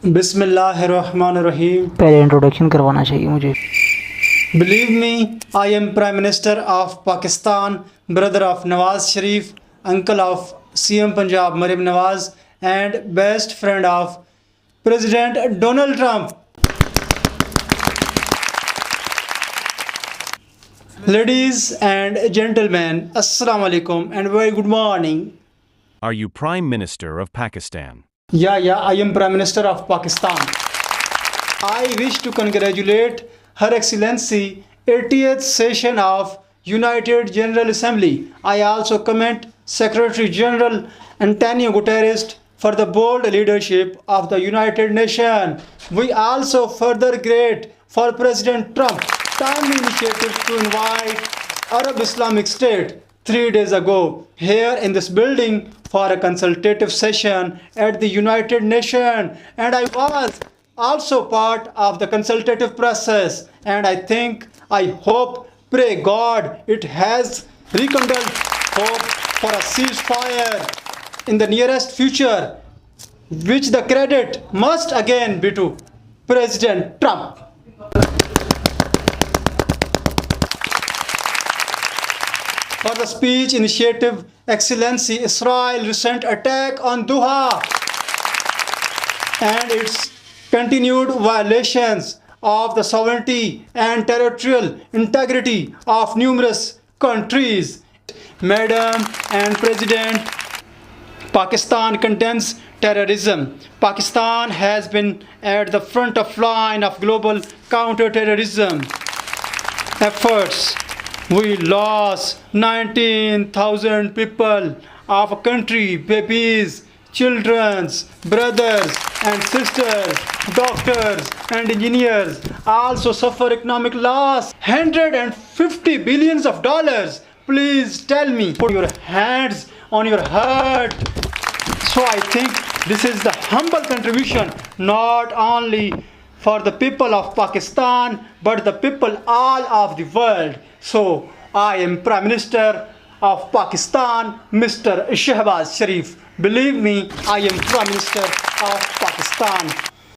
बिस्मिल्लाहिर्रहमानिर्रहीम। पहले इंट्रोडक्शन करवाना चाहिए मुझे। Believe me, I am Prime Minister of Pakistan, brother of Nawaz Sharif, uncle of CM Punjab Maryam Nawaz, and best friend of President Donald Trump. Ladies and gentlemen, Assalamu alaikum and very good morning. Are you Prime Minister of Pakistan? Yeah, I am Prime Minister of Pakistan. I wish to congratulate Her Excellency 80th session of United General Assembly. I also commend Secretary General Antonio Guterres for the bold leadership of the United Nations. We also further great for President Trump timely initiative to invite Arab Islamic State 3 days ago here in this building for a consultative session at the United Nations, and I was also part of the consultative process, and I hope, pray God, it has rekindled hope for a ceasefire in the nearest future, which the credit must again be to President Trump. For the speech initiative, Excellency, Israel's recent attack on Doha and its continued violations of the sovereignty and territorial integrity of numerous countries. Madam and President, Pakistan condemns terrorism. Pakistan has been at the front of line of global counter-terrorism efforts. We lost 19,000 people of a country, babies, children, brothers and sisters, doctors and engineers also suffer economic loss, $150 billions. Please tell me, put your hands on your heart. So I think this is the humble contribution not only for the people of Pakistan but the people all of the world. So I am Prime Minister of Pakistan, Mr. Shehbaz Sharif. Believe me, I am Prime Minister of Pakistan.